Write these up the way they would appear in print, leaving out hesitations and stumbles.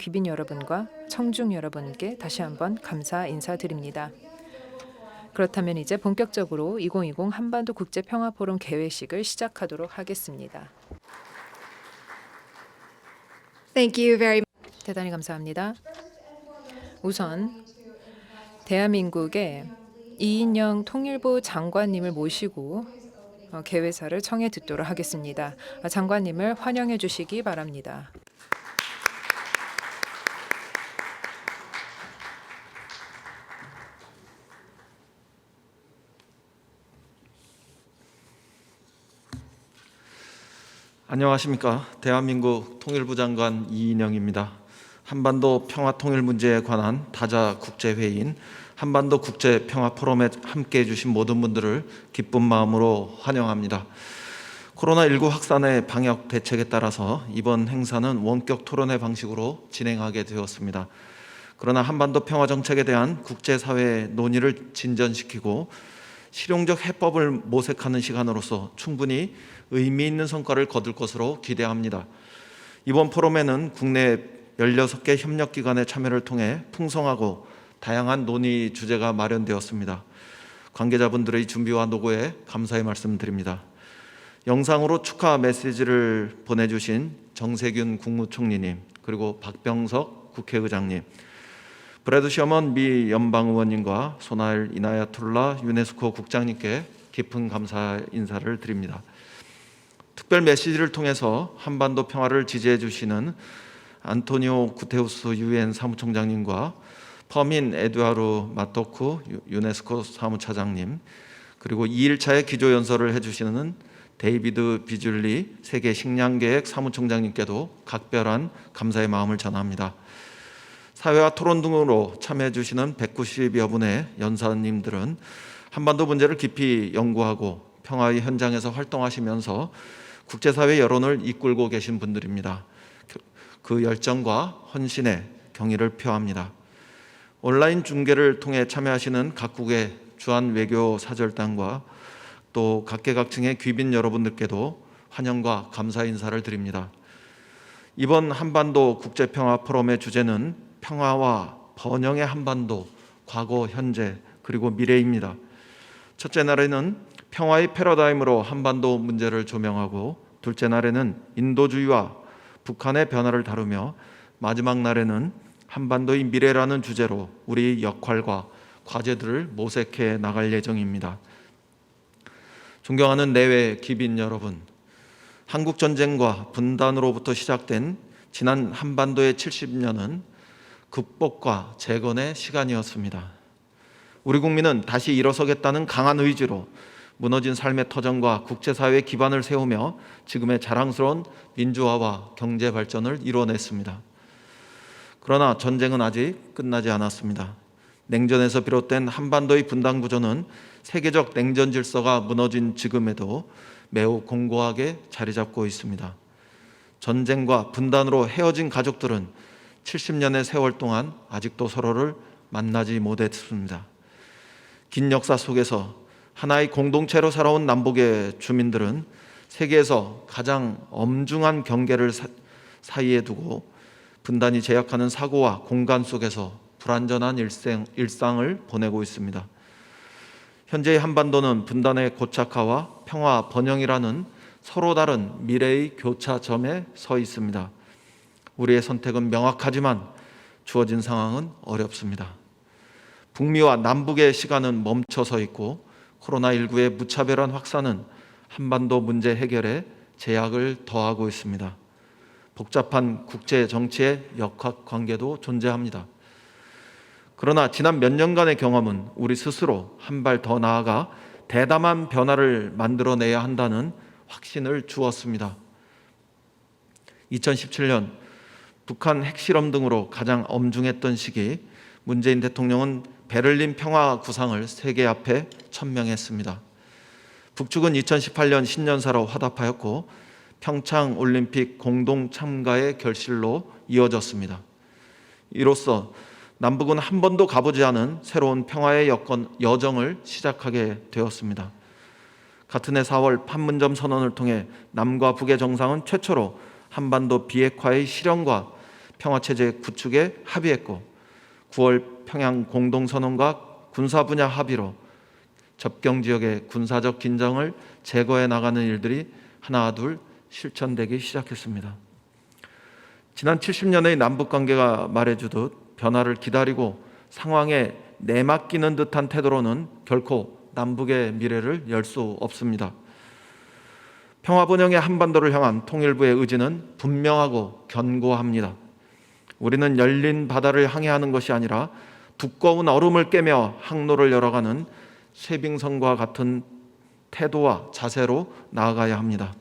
귀빈 여러분과 청중 여러분께 다시 한번 감사 인사드립니다. 그렇다면 이제 본격적으로 2020 한반도 국제평화포럼 개회식을 시작하도록 하겠습니다. Thank you very much. 대단히 감사합니다. 우선 대한민국의 이인영 통일부 장관님을 모시고 개회사를 청해 듣도록 하겠습니다. 장관님을 환영해 주시기 바랍니다. 안녕하십니까. 대한민국 통일부 장관 이인영입니다. 한반도 평화 통일 문제에 관한 다자 국제회의인 한반도 국제평화포럼에 함께해 주신 모든 분들을 기쁜 마음으로 환영합니다. 코로나19 확산의 방역 대책에 따라서 이번 행사는 원격 토론회 방식으로 진행하게 되었습니다. 그러나 한반도 평화 정책에 대한 국제사회의 논의를 진전시키고 실용적 해법을 모색하는 시간으로서 충분히 의미 있는 성과를 거둘 것으로 기대합니다. 이번 포럼에는 국내 16개 협력기관의 참여를 통해 풍성하고 다양한 논의 주제가 마련되었습니다. 관계자분들의 준비와 노고에 감사의 말씀드립니다. 영상으로 축하 메시지를 보내주신 정세균 국무총리님, 그리고 박병석 국회의장님, 브래드 셔먼 미 연방의원님과 소나일 이나야툴라 유네스코 국장님께 깊은 감사 인사를 드립니다. 특별 메시지를 통해서 한반도 평화를 지지해 주시는 안토니오 구테우스 유엔 사무총장님과 퍼민 에두아르 마토쿠 유네스코 사무차장님, 그리고 2일차의 기조연설을 해주시는 데이비드 비줄리 세계 식량계획 사무총장님께도 각별한 감사의 마음을 전합니다. 사회와 토론 등으로 참여해 주시는 190여 분의 연사님들은 한반도 문제를 깊이 연구하고 평화의 현장에서 활동하시면서 국제사회 여론을 이끌고 계신 분들입니다. 그 열정과 헌신에 경의를 표합니다. 온라인 중계를 통해 참여하시는 각국의 주한 외교 사절단과 또 각계각층의 귀빈 여러분들께도 환영과 감사 인사를 드립니다. 이번 한반도 국제평화 포럼의 주제는 평화와 번영의 한반도, 과거, 현재, 그리고 미래입니다. 첫째 날에는 평화의 패러다임으로 한반도 문제를 조명하고, 둘째 날에는 인도주의와 북한의 변화를 다루며, 마지막 날에는 한반도의 미래라는 주제로 우리 역할과 과제들을 모색해 나갈 예정입니다. 존경하는 내외 귀빈 여러분, 한국 전쟁과 분단으로부터 시작된 지난 한반도의 70년은 극복과 재건의 시간이었습니다. 우리 국민은 다시 일어서겠다는 강한 의지로 무너진 삶의 터전과 국제사회의 기반을 세우며 지금의 자랑스러운 민주화와 경제 발전을 이뤄냈습니다. 그러나 전쟁은 아직 끝나지 않았습니다. 냉전에서 비롯된 한반도의 분단 구조는 세계적 냉전 질서가 무너진 지금에도 매우 공고하게 자리 잡고 있습니다. 전쟁과 분단으로 헤어진 가족들은 70년의 세월 동안 아직도 서로를 만나지 못했습니다. 긴 역사 속에서 하나의 공동체로 살아온 남북의 주민들은 세계에서 가장 엄중한 경계를 사이에 두고 분단이 제약하는 사고와 공간 속에서 불완전한 일상을 보내고 있습니다. 현재의 한반도는 분단의 고착화와 평화 번영이라는 서로 다른 미래의 교차점에 서 있습니다. 우리의 선택은 명확하지만 주어진 상황은 어렵습니다. 북미와 남북의 시간은 멈춰서 있고 코로나19의 무차별한 확산은 한반도 문제 해결에 제약을 더하고 있습니다. 복잡한 국제 정치의 역학관계도 존재합니다. 그러나 지난 몇 년간의 경험은 우리 스스로 한 발 더 나아가 대담한 변화를 만들어내야 한다는 확신을 주었습니다. 2017년 북한 핵실험 등으로 가장 엄중했던 시기, 문재인 대통령은 베를린 평화 구상을 세계 앞에 천명했습니다. 북측은 2018년 신년사로 화답하였고 평창 올림픽 공동 참가의 결실로 이어졌습니다. 이로써 남북은 한 번도 가보지 않은 새로운 평화의 여정을 시작하게 되었습니다. 같은 해 4월 판문점 선언을 통해 남과 북의 정상은 최초로 한반도 비핵화의 실현과 평화체제 구축에 합의했고 9월 평양 공동선언과 군사 분야 합의로 접경 지역의 군사적 긴장을 제거해 나가는 일들이 하나둘 실천되기 시작했습니다. 지난 70년의 남북관계가 말해주듯 변화를 기다리고 상황에 내맡기는 듯한 태도로는 결코 남북의 미래를 열 수 없습니다. 평화번영의 한반도를 향한 통일부의 의지는 분명하고 견고합니다. 우리는 열린 바다를 항해하는 것이 아니라 두꺼운 얼음을 깨며 항로를 열어가는 쇠빙선과 같은 태도와 자세로 나아가야 합니다.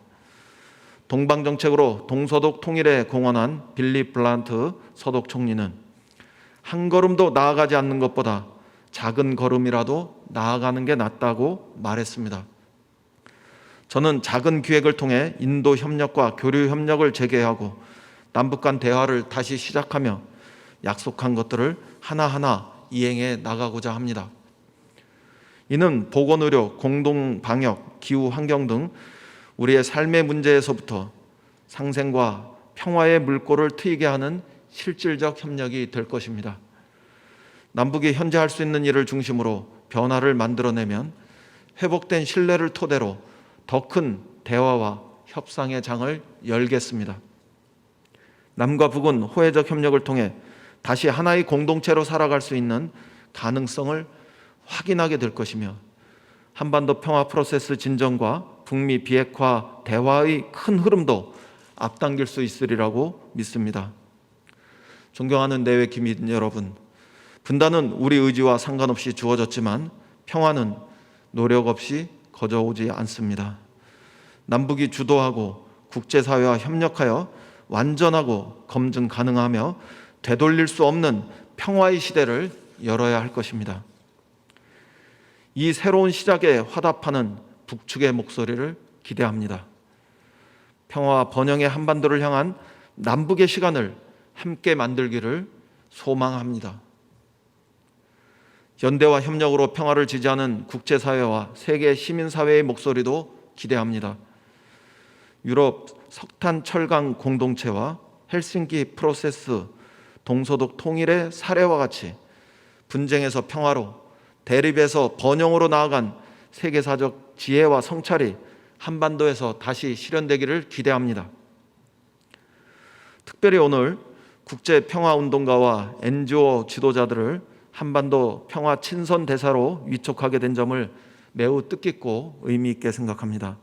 동방정책으로 동서독 통일에 공헌한 빌리 블란트 서독 총리는 한 걸음도 나아가지 않는 것보다 작은 걸음이라도 나아가는 게 낫다고 말했습니다. 저는 작은 기획을 통해 인도 협력과 교류 협력을 재개하고 남북 간 대화를 다시 시작하며 약속한 것들을 하나하나 이행해 나가고자 합니다. 이는 보건의료, 공동방역, 기후환경 등 우리의 삶의 문제에서부터 상생과 평화의 물꼬를 트이게 하는 실질적 협력이 될 것입니다. 남북이 현재 할 수 있는 일을 중심으로 변화를 만들어내면 회복된 신뢰를 토대로 더 큰 대화와 협상의 장을 열겠습니다. 남과 북은 호혜적 협력을 통해 다시 하나의 공동체로 살아갈 수 있는 가능성을 확인하게 될 것이며 한반도 평화 프로세스 진전과 북미 비핵화 대화의 큰 흐름도 앞당길 수 있으리라고 믿습니다. 존경하는 내외 기민 여러분, 분단은 우리 의지와 상관없이 주어졌지만 평화는 노력 없이 거저오지 않습니다. 남북이 주도하고 국제사회와 협력하여 완전하고 검증 가능하며 되돌릴 수 없는 평화의 시대를 열어야 할 것입니다. 이 새로운 시작에 화답하는 북측의 목소리를 기대합니다. 평화와 번영의 한반도를 향한 남북의 시간을 함께 만들기를 소망합니다. 연대와 협력으로 평화를 지지하는 국제사회와 세계 시민사회의 목소리도 기대합니다. 유럽 석탄 철강 공동체와 헬싱키 프로세스 동서독 통일의 사례와 같이 분쟁에서 평화로, 대립에서 번영으로 나아간 세계사적 지혜와 성찰이 한반도에서 다시 실현되기를 기대합니다. 특별히 오늘 국제평화운동가와 NGO 지도자들을 한반도 평화 친선 대사로 위촉하게 된 점을 매우 뜻깊고 의미 있게 생각합니다.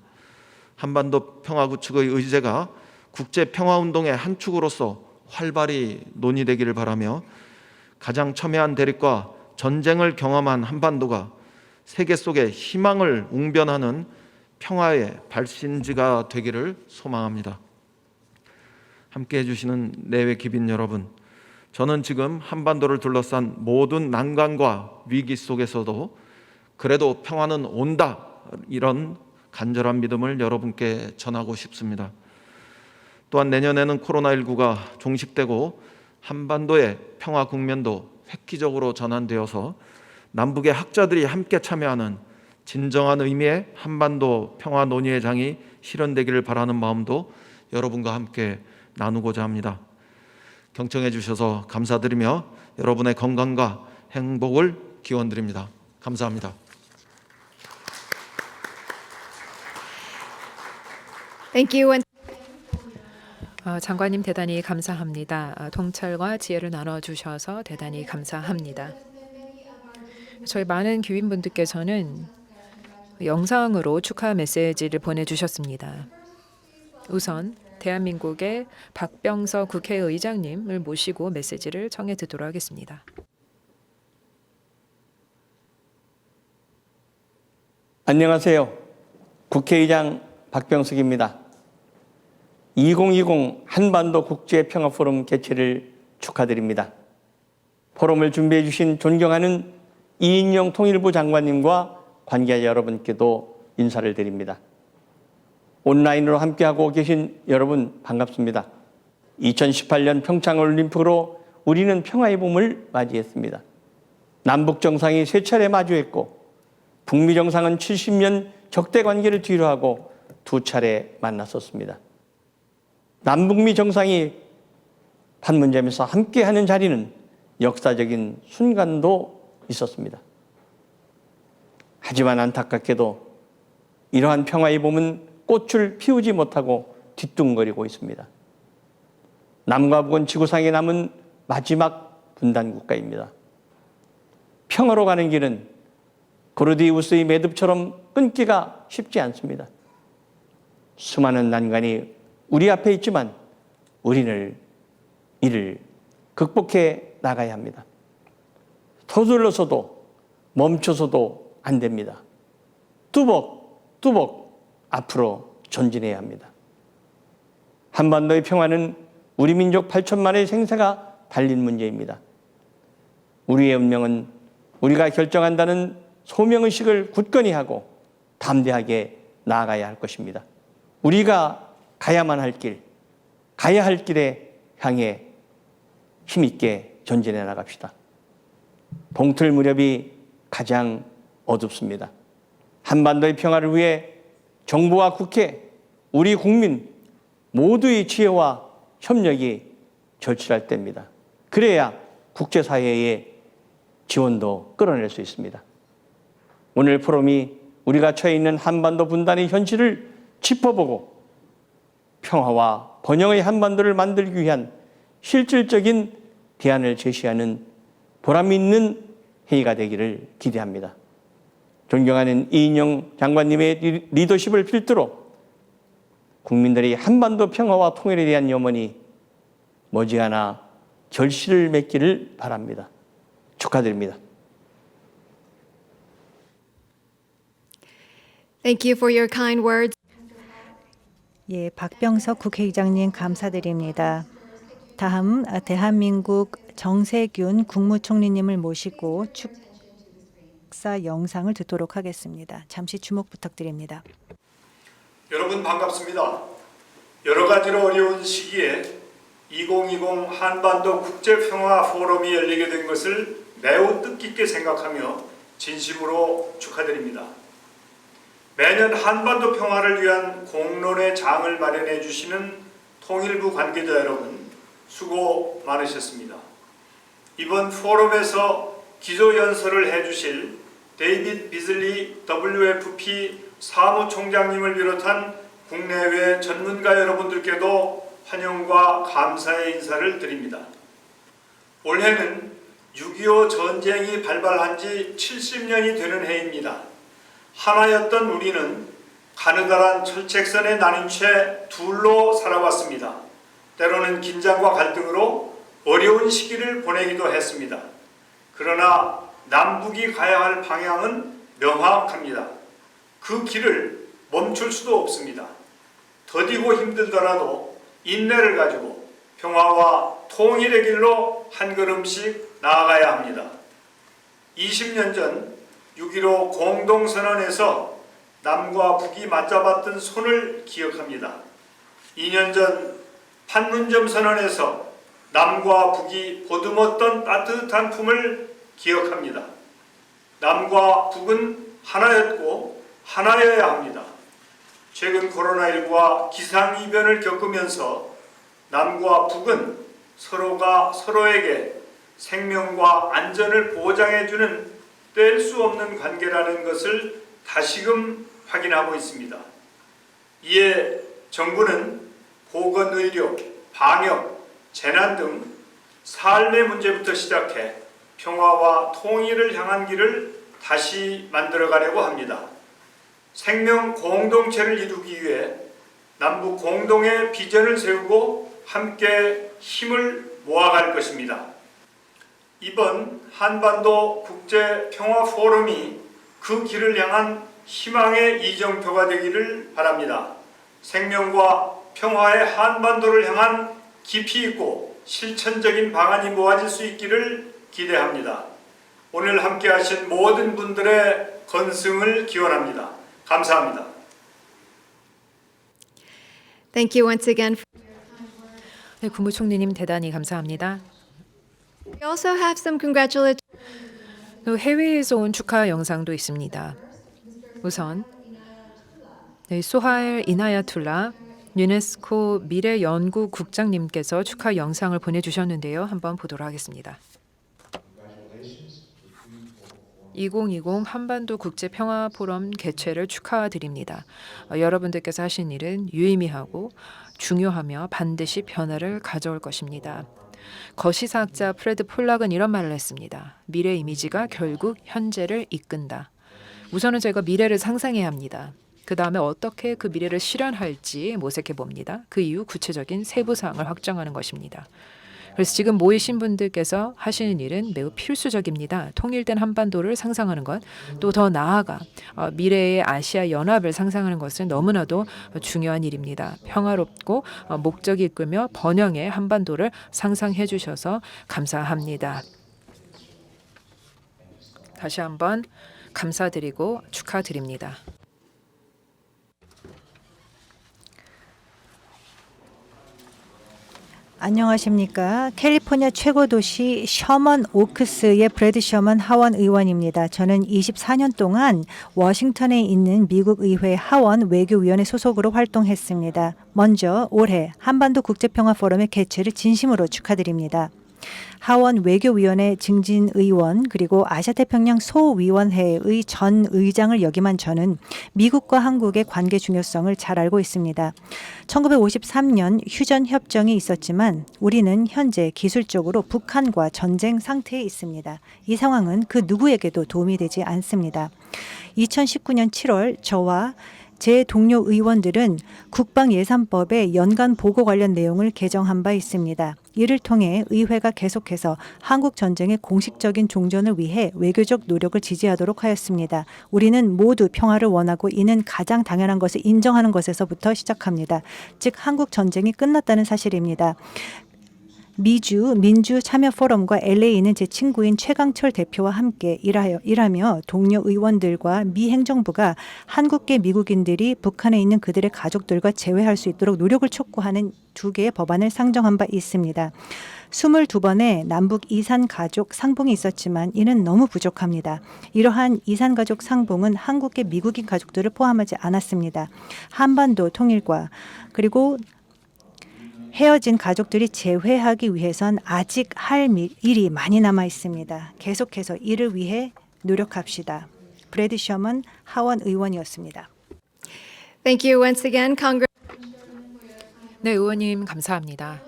한반도 평화 구축의 의제가 국제평화운동의 한 축으로서 활발히 논의되기를 바라며 가장 첨예한 대립과 전쟁을 경험한 한반도가 세계 속에 희망을 웅변하는 평화의 발신지가 되기를 소망합니다. 함께해 주시는 내외 기빈 여러분, 저는 지금 한반도를 둘러싼 모든 난관과 위기 속에서도 그래도 평화는 온다, 이런 간절한 믿음을 여러분께 전하고 싶습니다. 또한 내년에는 코로나19가 종식되고 한반도의 평화 국면도 획기적으로 전환되어서 남북의 학자들이 함께 참여하는 진정한 의미의 한반도 평화 논의의 장이 실현되기를 바라는 마음도 여러분과 함께 나누고자 합니다. 경청해 주셔서 감사드리며 여러분의 건강과 행복을 기원드립니다. 감사합니다. Thank you. 장관님 대단히 감사합니다. 통찰과 지혜를 나눠주셔서 대단히 감사합니다. 저희 많은 귀빈분들께서는 영상으로 축하 메시지를 보내주셨습니다. 우선 대한민국의 박병석 국회의장님을 모시고 메시지를 청해 듣도록 하겠습니다. 안녕하세요. 국회의장 박병석입니다. 2020 한반도 국제평화포럼 개최를 축하드립니다. 포럼을 준비해 주신 존경하는 이인영 통일부 장관님과 관계자 여러분께도 인사를 드립니다. 온라인으로 함께하고 계신 여러분 반갑습니다. 2018년 평창올림픽으로 우리는 평화의 봄을 맞이했습니다. 남북 정상이 세 차례 마주했고 북미 정상은 70년 적대 관계를 뒤로하고 두 차례 만났었습니다. 남북미 정상이 판문점에서 함께하는 자리는 역사적인 순간도 있었습니다. 하지만 안타깝게도 이러한 평화의 봄은 꽃을 피우지 못하고 뒤뚱거리고 있습니다. 남과 북은 지구상에 남은 마지막 분단 국가입니다. 평화로 가는 길은 고르디우스의 매듭처럼 끊기가 쉽지 않습니다. 수많은 난관이 우리 앞에 있지만 우리는 이를 극복해 나가야 합니다. 서둘러서도 멈춰서도 안 됩니다. 뚜벅뚜벅 앞으로 전진해야 합니다. 한반도의 평화는 우리 민족 8천만의 생사가 달린 문제입니다. 우리의 운명은 우리가 결정한다는 소명의식을 굳건히 하고 담대하게 나아가야 할 것입니다. 우리가 가야만 할 길, 가야 할 길에 향해 힘있게 전진해 나갑시다. 동틀 무렵이 가장 어둡습니다. 한반도의 평화를 위해 정부와 국회, 우리 국민 모두의 지혜와 협력이 절실할 때입니다. 그래야 국제사회의 지원도 끌어낼 수 있습니다. 오늘 포럼이 우리가 처해 있는 한반도 분단의 현실을 짚어보고 평화와 번영의 한반도를 만들기 위한 실질적인 대안을 제시하는 보람 있는 회의가 되기를 기대합니다. 존경하는 이인영 장관님의 리더십을 필두로 국민들의 한반도 평화와 통일에 대한 염원이 머지않아 결실을 맺기를 바랍니다. 축하드립니다. Thank you for your kind words. 예, 박병석 국회의장님 감사드립니다. 다음 대한민국 정세균 국무총리님을 모시고 축사 영상을 듣도록 하겠습니다. 잠시 주목 부탁드립니다. 여러분 반갑습니다. 여러 가지로 어려운 시기에 2020 한반도 국제평화 포럼이 열리게 된 것을 매우 뜻깊게 생각하며 진심으로 축하드립니다. 매년 한반도 평화를 위한 공론의 장을 마련해 주시는 통일부 관계자 여러분 수고 많으셨습니다. 이번 포럼에서 기조연설을 해주실 데이빗 비즐리 WFP 사무총장님을 비롯한 국내외 전문가 여러분들께도 환영과 감사의 인사를 드립니다. 올해는 6.25 전쟁이 발발한 지 70년이 되는 해입니다. 하나였던 우리는 가느다란 철책선에 나뉜 채 둘로 살아왔습니다. 때로는 긴장과 갈등으로 어려운 시기를 보내기도 했습니다. 그러나 남북이 가야 할 방향은 명확합니다. 그 길을 멈출 수도 없습니다. 더디고 힘들더라도 인내를 가지고 평화와 통일의 길로 한 걸음씩 나아가야 합니다. 20년 전 6.15 공동선언에서 남과 북이 맞잡았던 손을 기억합니다. 2년 전 판문점 선언에서 남과 북이 보듬었던 따뜻한 품을 기억합니다. 남과 북은 하나였고 하나여야 합니다. 최근 코로나19와 기상이변을 겪으면서 남과 북은 서로가 서로에게 생명과 안전을 보장해주는 뗄 수 없는 관계라는 것을 다시금 확인하고 있습니다. 이에 정부는 보건의료, 방역, 재난 등 삶의 문제부터 시작해 평화와 통일을 향한 길을 다시 만들어가려고 합니다. 생명 공동체를 이루기 위해 남북 공동의 비전을 세우고 함께 힘을 모아갈 것입니다. 이번 한반도 국제평화 포럼이 그 길을 향한 희망의 이정표가 되기를 바랍니다. 생명과 평화의 한반도를 향한 깊이 있고 실천적인 방안이 모아질 수 있기를 기대합니다. 오늘 함께 하신 모든 분들의 건승을 기원합니다. 감사합니다. Thank you once again. 네, 국무총리님 대단히 감사합니다. We also have some congratulatory. 또 해외에서 온 축하 영상도 있습니다. 우선 네, 소하일 이나야툴라 유네스코 미래연구국장님께서 축하 영상을 보내주셨는데요. 한번 보도록 하겠습니다. 2020 한반도 국제평화포럼 개최를 축하드립니다. 여러분들께서 하신 일은 유의미하고 중요하며 반드시 변화를 가져올 것입니다. 거시사학자 프레드 폴락은 이런 말을 했습니다. 미래 이미지가 결국 현재를 이끈다. 우선은 저희가 미래를 상상해야 합니다. 그 다음에 어떻게 그 미래를 실현할지 모색해 봅니다. 그 이후 구체적인 세부 사항을 확정하는 것입니다. 그래서 지금 모이신 분들께서 하시는 일은 매우 필수적입니다. 통일된 한반도를 상상하는 것, 또 더 나아가 미래의 아시아 연합을 상상하는 것은 너무나도 중요한 일입니다. 평화롭고 목적이 이끌며 번영의 한반도를 상상해 주셔서 감사합니다. 다시 한번 감사드리고 축하드립니다. 안녕하십니까. 캘리포니아 최고 도시 셔먼 오크스의 브래드 셔먼 하원 의원입니다. 저는 24년 동안 워싱턴에 있는 미국 의회 하원 외교위원회 소속으로 활동했습니다. 먼저 올해 한반도 국제평화 포럼의 개최를 진심으로 축하드립니다. 하원 외교위원회 증진 의원 그리고 아시아태평양 소위원회의 전 의장을 역임한 저는 미국과 한국의 관계 중요성을 잘 알고 있습니다. 1953년 휴전 협정이 있었지만 우리는 현재 기술적으로 북한과 전쟁 상태에 있습니다. 이 상황은 그 누구에게도 도움이 되지 않습니다. 2019년 7월 저와 제 동료 의원들은 국방예산법의 연간 보고 관련 내용을 개정한 바 있습니다. 이를 통해 의회가 계속해서 한국 전쟁의 공식적인 종전을 위해 외교적 노력을 지지하도록 하였습니다. 우리는 모두 평화를 원하고 이는 가장 당연한 것을 인정하는 것에서부터 시작합니다. 즉 한국 전쟁이 끝났다는 사실입니다. 미주 민주 참여 포럼과 LA에 있는 제 친구인 최강철 대표와 함께 일하며 동료 의원들과 미 행정부가 한국계 미국인들이 북한에 있는 그들의 가족들과 재회할 수 있도록 노력을 촉구하는 2개의 법안을 상정한 바 있습니다. 22번의 남북 이산가족 상봉이 있었지만 이는 너무 부족합니다. 이러한 이산가족 상봉은 한국계 미국인 가족들을 포함하지 않았습니다. 한반도 통일과 그리고 헤어진 가족들이 재회하기 위해선 아직 할 일이 많이 남아 있습니다. 계속해서 이를 위해 노력합시다. 브래드 셔먼 하원 의원이었습니다. Thank you once again, Congress. 네, 의원님 감사합니다.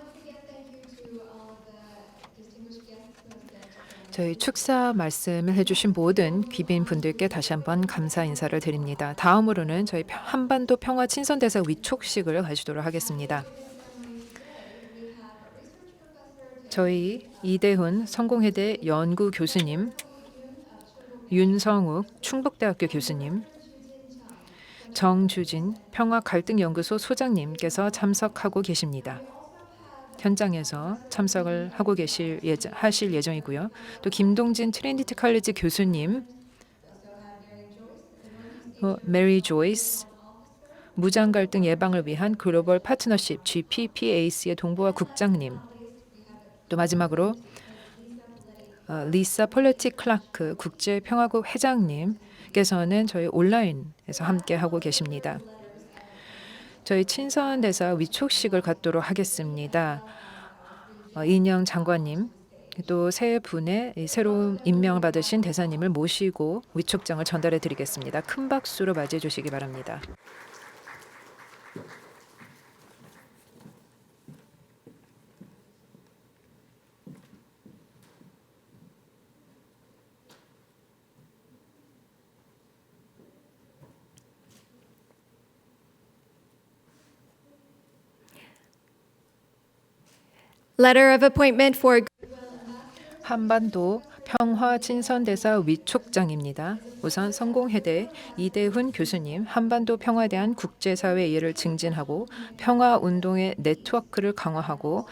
저희 축사 말씀을 해주신 모든 귀빈 분들께 다시 한번 감사 인사를 드립니다. 다음으로는 저희 한반도 평화 친선대사 위촉식을 가지도록 하겠습니다. 저희 이대훈 성공회대 연구 교수님, 윤성욱 충북대학교 교수님, 정주진 평화갈등연구소 소장님께서 참석하고 계십니다. 현장에서 참석을 하고 하실 예정이고요. 또 김동진 트리니티 칼리지 교수님, 메리 조이스 무장 갈등 예방을 위한 글로벌 파트너십 GPPAC의 동부화 국장님, 또 마지막으로 리사 폴레티 클라크 국제평화국 회장님께서는 저희 온라인에서 함께 하고 계십니다. 저희 친선 대사 위촉식을 갖도록 하겠습니다. 이인영 장관님 또 세 분의 새로운 임명을 받으신 대사님을 모시고 위촉장을 전달해 드리겠습니다. 큰 박수로 맞이해 주시기 바랍니다. Letter of appointment for 한반도 평화 친선대사 위촉장입니다. 우선 성공회대 이대훈 교수님, 한반도 평화에 대한 국제사회 이해를 증진하고 평화운동의 네트워크를 강화하고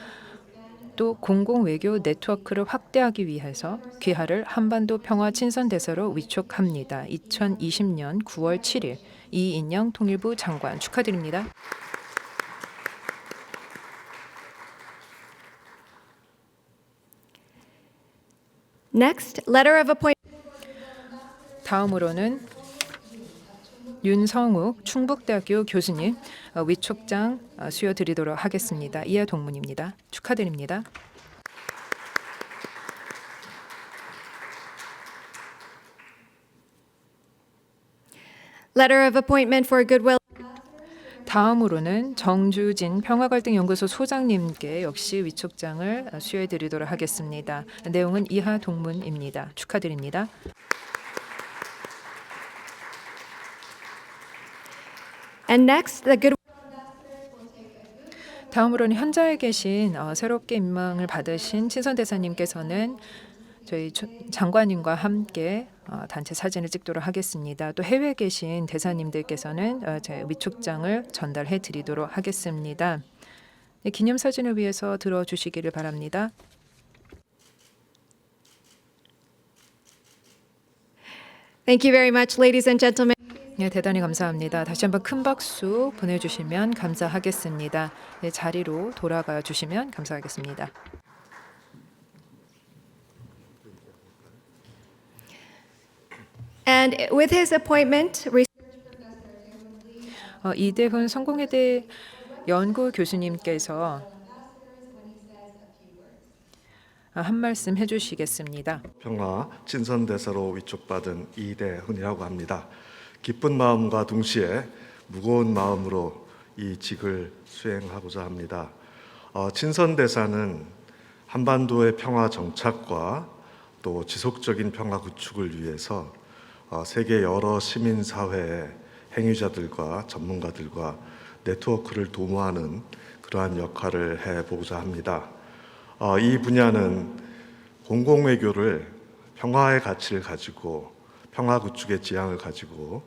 또 공공외교 네트워크를 확대하기 위해서 귀하를 한반도 평화 친선대사로 위촉합니다. 2020년 9월 7일 이인영 통일부 장관 축하드립니다. next letter of appointment. 다음으로는 윤성욱 충북대학교 교수님 위촉장 수여드리도록 하겠습니다. 이하 동문입니다. 축하드립니다. Letter of appointment for Goodwill. 다음으로는 정주진 평화갈등연구소 소장님께 역시 위촉장을 수여드리도록 하겠습니다. 내용은 이하 동문입니다. 축하드립니다. And next, the Goodwill. 다음으로는 현장에 계신 새롭게 임명을 받으신 친선대사님께서는 저희 장관님과 함께 단체 사진을 찍도록 하겠습니다. 또 해외에 계신 대사님들께서는 제 위촉장을 전달해 드리도록 하겠습니다. 네, 기념사진을 위해서 들어주시기를 바랍니다. Thank you very much, ladies and gentlemen. 네, 대단히 감사합니다. 다시 한번 큰 박수 보내주시면 감사하겠습니다. 네, 자리로 돌아가 주시면 감사하겠습니다. And with his appointment, 이대훈 성공회대 연구 교수님께서 한 말씀 해주시겠습니다. 평화 친선대사로 위촉받은 이대훈이라고 합니다. 기쁜 마음과 동시에 무거운 마음으로 이 직을 수행하고자 합니다. 친선대사는 한반도의 평화 정착과 또 지속적인 평화 구축을 위해서 세계 여러 시민사회의 행위자들과 전문가들과 네트워크를 도모하는 그러한 역할을 해보고자 합니다. 이 분야는 공공외교를 평화의 가치를 가지고 평화 구축의 지향을 가지고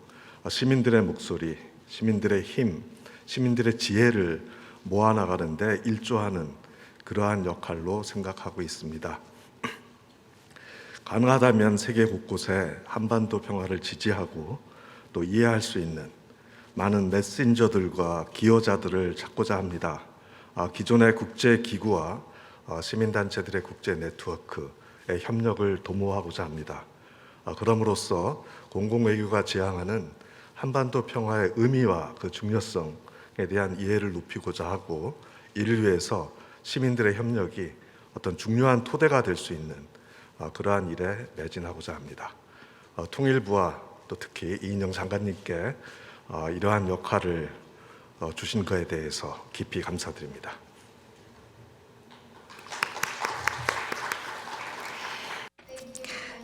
시민들의 목소리, 시민들의 힘, 시민들의 지혜를 모아나가는데 일조하는 그러한 역할로 생각하고 있습니다. 가능하다면 세계 곳곳에 한반도 평화를 지지하고 또 이해할 수 있는 많은 메신저들과 기여자들을 찾고자 합니다. 기존의 국제기구와 시민단체들의 국제 네트워크의 협력을 도모하고자 합니다. 그럼으로써 공공외교가 지향하는 한반도 평화의 의미와 그 중요성에 대한 이해를 높이고자 하고 이를 위해서 시민들의 협력이 어떤 중요한 토대가 될 수 있는 그러한 일에 매진하고자 합니다. 통일부와 또 특히 이인영 장관님께 이러한 역할을 주신 것에 대해서 깊이 감사드립니다.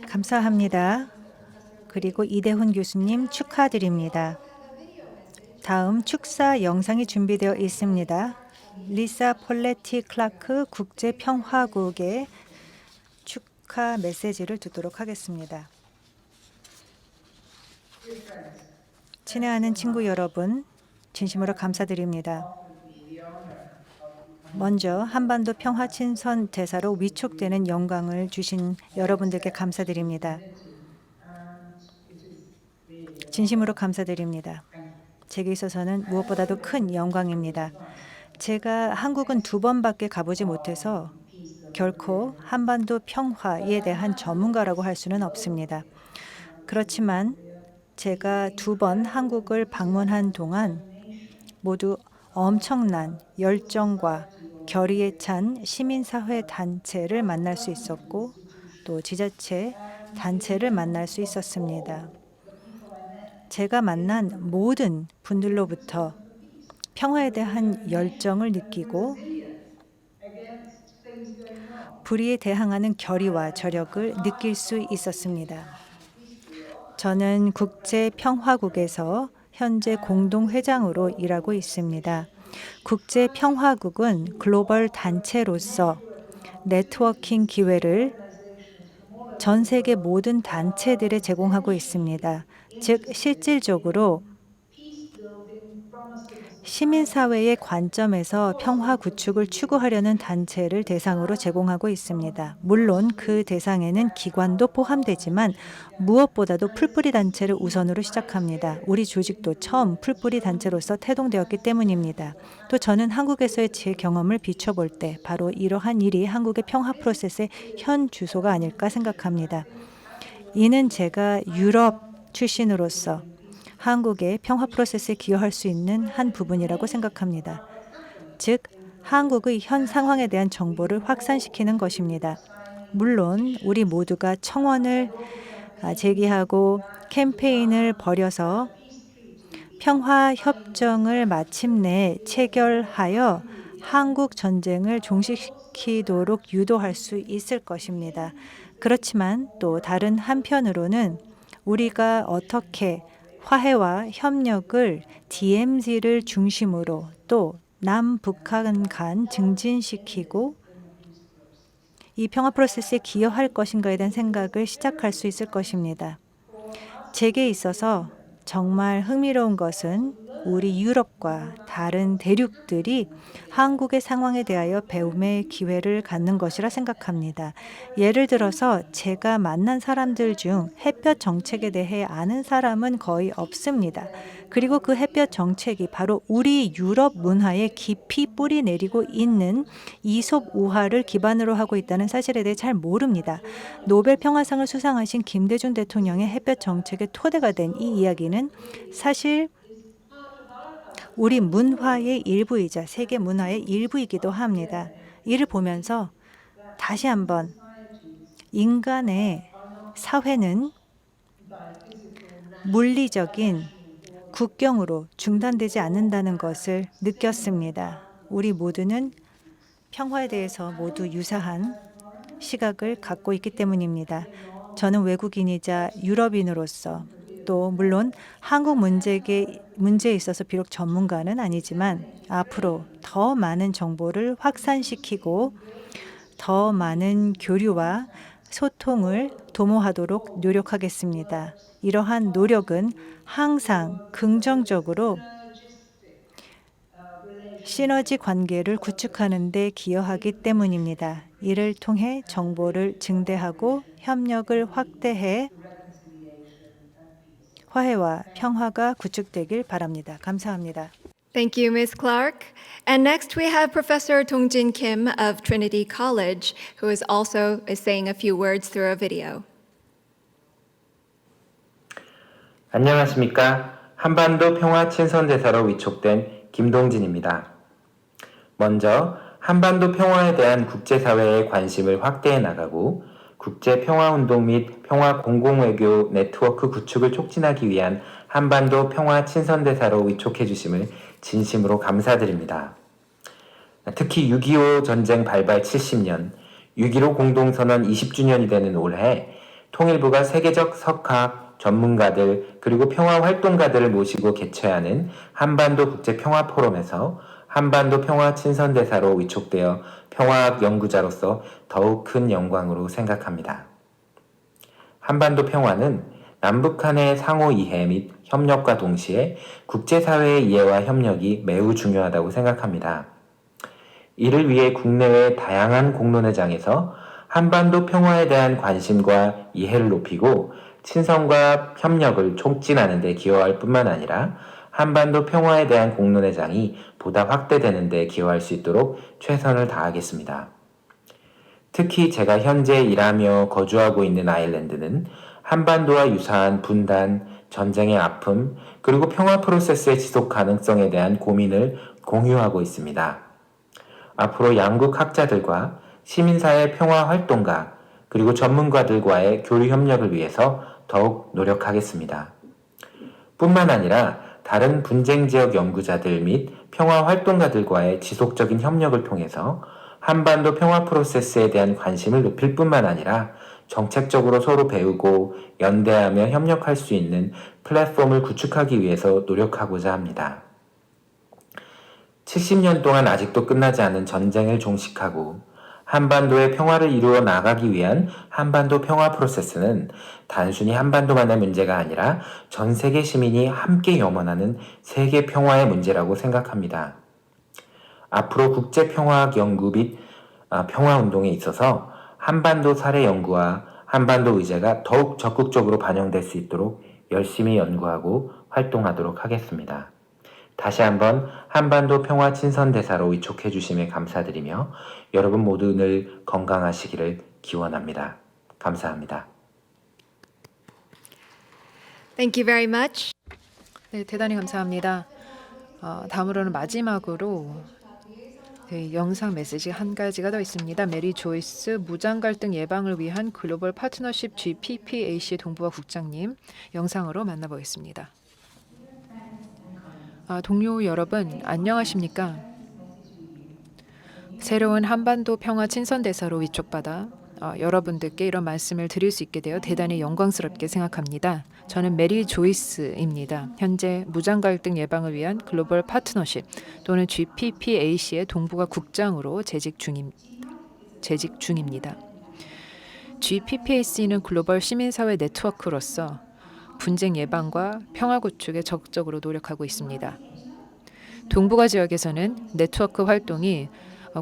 감사합니다. 그리고 이대훈 교수님 축하드립니다. 다음 축사 영상이 준비되어 있습니다. 리사 폴레티 클라크 국제평화국의 축하 메시지를 듣도록 하겠습니다. 친애하는 친구 여러분, 진심으로 감사드립니다. 먼저 한반도 평화 친선 대사로 위촉되는 영광을 주신 여러분들께 감사드립니다. 진심으로 감사드립니다. 제게 있어서는 무엇보다도 큰 영광입니다. 제가 한국은 2번밖에 가보지 못해서 결코 한반도 평화에 대한 전문가라고 할 수는 없습니다. 그렇지만 제가 2번 한국을 방문한 동안 모두 엄청난 열정과 결의에 찬 시민사회 단체를 만날 수 있었고 또 지자체 단체를 만날 수 있었습니다. 제가 만난 모든 분들로부터 평화에 대한 열정을 느끼고 불의에 대항하는 결의와 저력을 느낄 수 있었습니다. 저는 국제평화국에서 현재 공동회장으로 일하고 있습니다. 국제평화국은 글로벌 단체로서 네트워킹 기회를 전 세계 모든 단체들에 제공하고 있습니다. 즉 실질적으로 시민사회의 관점에서 평화 구축을 추구하려는 단체를 대상으로 제공하고 있습니다. 물론 그 대상에는 기관도 포함되지만 무엇보다도 풀뿌리 단체를 우선으로 시작합니다. 우리 조직도 처음 풀뿌리 단체로서 태동되었기 때문입니다. 또 저는 한국에서의 제 경험을 비춰볼 때 바로 이러한 일이 한국의 평화 프로세스의 현 주소가 아닐까 생각합니다. 이는 제가 유럽 출신으로서 한국의 평화 프로세스에 기여할 수 있는 한 부분이라고 생각합니다. 즉, 한국의 현 상황에 대한 정보를 확산시키는 것입니다. 물론 우리 모두가 청원을 제기하고 캠페인을 벌여서 평화 협정을 마침내 체결하여 한국 전쟁을 종식시키도록 유도할 수 있을 것입니다. 그렇지만 또 다른 한편으로는 우리가 어떻게 화해와 협력을 DMZ를 중심으로 또 남북한 간 증진시키고 이 평화 프로세스에 기여할 것인가에 대한 생각을 시작할 수 있을 것입니다. 제게 있어서 정말 흥미로운 것은 우리 유럽과 다른 대륙들이 한국의 상황에 대하여 배움의 기회를 갖는 것이라 생각합니다. 예를 들어서 제가 만난 사람들 중 햇볕 정책에 대해 아는 사람은 거의 없습니다. 그리고 그 햇볕 정책이 바로 우리 유럽 문화에 깊이 뿌리 내리고 있는 이솝 우화를 기반으로 하고 있다는 사실에 대해 잘 모릅니다. 노벨 평화상을 수상하신 김대중 대통령의 햇볕 정책의 토대가 된 이 이야기는 사실 우리 문화의 일부이자 세계 문화의 일부이기도 합니다. 이를 보면서 다시 한번 인간의 사회는 물리적인 국경으로 중단되지 않는다는 것을 느꼈습니다. 우리 모두는 평화에 대해서 모두 유사한 시각을 갖고 있기 때문입니다. 저는 외국인이자 유럽인으로서 또 물론 한국 문제에 있어서 비록 전문가는 아니지만 앞으로 더 많은 정보를 확산시키고 더 많은 교류와 소통을 도모하도록 노력하겠습니다. 이러한 노력은 항상 긍정적으로 시너지 관계를 구축하는 데 기여하기 때문입니다. 이를 통해 정보를 증대하고 협력을 확대해 화해와 평화가 구축되길 바랍니다. 감사합니다. Thank you, Ms. Clark. And next we have Professor Dongjin Kim of Trinity College, who is also saying a few words through a video. 안녕하십니까. 한반도 평화 친선대사로 위촉된 김동진입니다. 먼저 한반도 평화에 대한 국제사회의 관심을 확대해 나가고 국제평화운동 및 평화 공공외교 네트워크 구축을 촉진하기 위한 한반도 평화 친선대사로 위촉해 주심을 진심으로 감사드립니다. 특히 6.25 전쟁 발발 70년, 6.15 공동선언 20주년이 되는 올해 통일부가 세계적 석학, 전문가들 그리고 평화활동가들을 모시고 개최하는 한반도 국제평화포럼에서 한반도 평화 친선대사로 위촉되어 평화학 연구자로서 더욱 큰 영광으로 생각합니다. 한반도 평화는 남북한의 상호 이해 및 협력과 동시에 국제사회의 이해와 협력이 매우 중요하다고 생각합니다. 이를 위해 국내외 다양한 공론회 장에서 한반도 평화에 대한 관심과 이해를 높이고 친선과 협력을 촉진하는 데 기여할 뿐만 아니라 한반도 평화에 대한 공론회장이 보다 확대되는 데 기여할 수 있도록 최선을 다하겠습니다. 특히 제가 현재 일하며 거주하고 있는 아일랜드는 한반도와 유사한 분단, 전쟁의 아픔, 그리고 평화 프로세스의 지속 가능성에 대한 고민을 공유하고 있습니다. 앞으로 양국 학자들과 시민사회 평화 활동가, 그리고 전문가들과의 교류 협력을 위해서 더욱 노력하겠습니다. 뿐만 아니라 다른 분쟁 지역 연구자들 및 평화 활동가들과의 지속적인 협력을 통해서 한반도 평화 프로세스에 대한 관심을 높일 뿐만 아니라 정책적으로 서로 배우고 연대하며 협력할 수 있는 플랫폼을 구축하기 위해서 노력하고자 합니다. 70년 동안 아직도 끝나지 않은 전쟁을 종식하고 한반도의 평화를 이루어 나가기 위한 한반도 평화 프로세스는 단순히 한반도만의 문제가 아니라 전 세계 시민이 함께 염원하는 세계 평화의 문제라고 생각합니다. 앞으로 국제평화학 연구 및 평화운동에 있어서 한반도 사례 연구와 한반도 의제가 더욱 적극적으로 반영될 수 있도록 열심히 연구하고 활동하도록 하겠습니다. 다시 한번 한반도 평화 친선대사로 위촉해 주심에 감사드리며 여러분 모두 늘 건강하시기를 기원합니다. 감사합니다. Thank you very much. 네, 대단히 감사합니다. 다음으로는 마지막으로 영상 메시지 한 가지가 더 있습니다. 메리 조이스 무장 갈등 예방을 위한 글로벌 파트너십 GPPAC 동부와 국장님 영상으로 만나보겠습니다. 동료 여러분 안녕하십니까? 새로운 한반도 평화 친선 대사로 위촉받아 여러분들께 이런 말씀을 드릴 수 있게 되어 대단히 영광스럽게 생각합니다. 저는 메리 조이스입니다. 현재 무장 갈등 예방을 위한 글로벌 파트너십 또는 GPPAC의 동북아 국장으로 재직 중입니다. GPPAC는 글로벌 시민사회 네트워크로서 분쟁 예방과 평화 구축에 적극적으로 노력하고 있습니다. 동북아 지역에서는 네트워크 활동이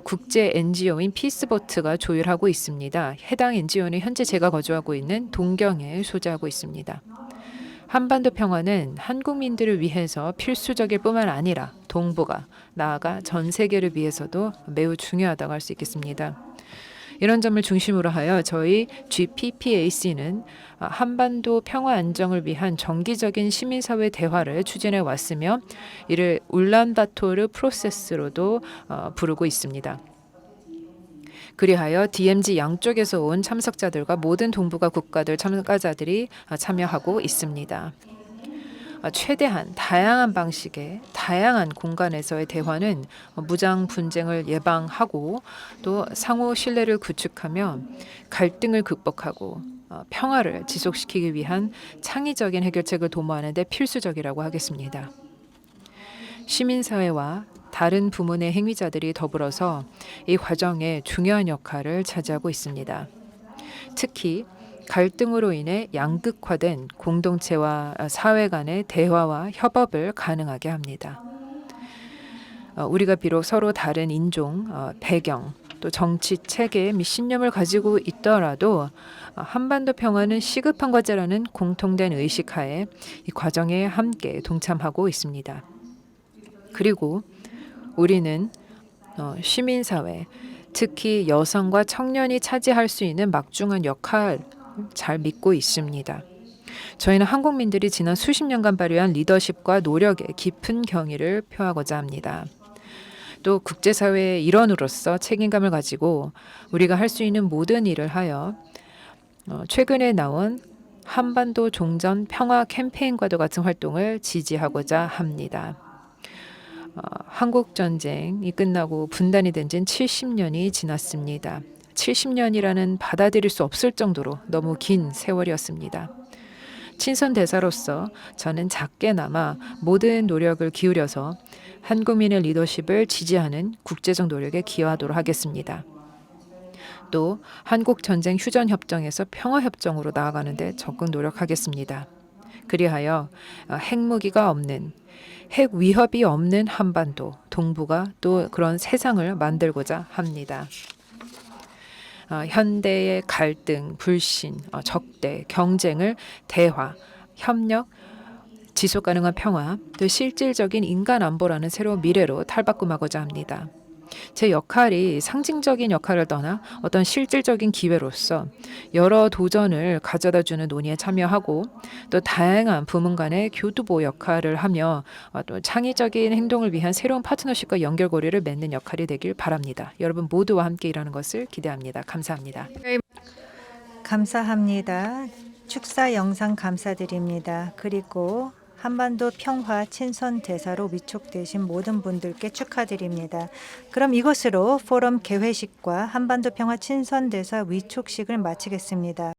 국제 NGO인 피스보트가 조율하고 있습니다. 해당 NGO는 현재 제가 거주하고 있는 동경에 소재하고 있습니다. 한반도 평화는 한국민들을 위해서 필수적일 뿐만 아니라 동북아, 나아가 전 세계를 위해서도 매우 중요하다고 할 수 있겠습니다. 이런 점을 중심으로 하여 저희 GPPAC는 한반도 평화 안정을 위한 정기적인 시민사회 대화를 추진해 왔으며 이를 울란바토르 프로세스로도 부르고 있습니다. 그리하여 DMZ 양쪽에서 온 참석자들과 모든 동북아 국가들 참가자들이 참여하고 있습니다. 최대한 다양한 방식의 다양한 공간에서의 대화는 무장 분쟁을 예방하고 또 상호 신뢰를 구축하며 갈등을 극복하고 평화를 지속시키기 위한 창의적인 해결책을 도모하는 데 필수적이라고 하겠습니다. 시민사회와 다른 부문의 행위자들이 더불어서 이 과정에 중요한 역할을 차지하고 있습니다. 특히 갈등으로 인해 양극화된 공동체와 사회 간의 대화와 협업을 가능하게 합니다. 우리가 비록 서로 다른 인종, 배경, 또 정치 체계 및 신념을 가지고 있더라도 한반도 평화는 시급한 과제라는 공통된 의식하에 이 과정에 함께 동참하고 있습니다. 그리고 우리는 시민사회, 특히 여성과 청년이 차지할 수 있는 막중한 역할 잘 믿고 있습니다. 저희는 한국민들이 지난 수십 년간 발휘한 리더십과 노력에 깊은 경의를 표하고자 합니다. 또 국제사회의 일원으로서 책임감을 가지고 우리가 할 수 있는 모든 일을 하여 최근에 나온 한반도 종전 평화 캠페인과도 같은 활동을 지지하고자 합니다. 한국 전쟁이 끝나고 분단이 된 지는 70년이 지났습니다. 70년이라는 받아들일 수 없을 정도로 너무 긴 세월이었습니다. 친선 대사로서 저는 작게나마 모든 노력을 기울여서 한국민의 리더십을 지지하는 국제적 노력에 기여하도록 하겠습니다. 또 한국 전쟁 휴전 협정에서 평화 협정으로 나아가는 데 적극 노력하겠습니다. 그리하여 핵무기가 없는 핵 위협이 없는 한반도, 동북아 또 그런 세상을 만들고자 합니다. 현대의 갈등, 불신, 적대, 경쟁을 대화, 협력, 지속가능한 평화, 또 실질적인 인간 안보라는 새로운 미래로 탈바꿈하고자 합니다. 제 역할이 상징적인 역할을 떠나 어떤 실질적인 기회로서 여러 도전을 가져다주는 논의에 참여하고 또 다양한 부문 간의 교두보 역할을 하며 또 창의적인 행동을 위한 새로운 파트너십과 연결고리를 맺는 역할이 되길 바랍니다. 여러분 모두와 함께 일하는 것을 기대합니다. 감사합니다. 감사합니다. 축사 영상 감사드립니다. 그리고 한반도 평화 친선 대사로 위촉되신 모든 분들께 축하드립니다. 그럼 이것으로 포럼 개회식과 한반도 평화 친선 대사 위촉식을 마치겠습니다.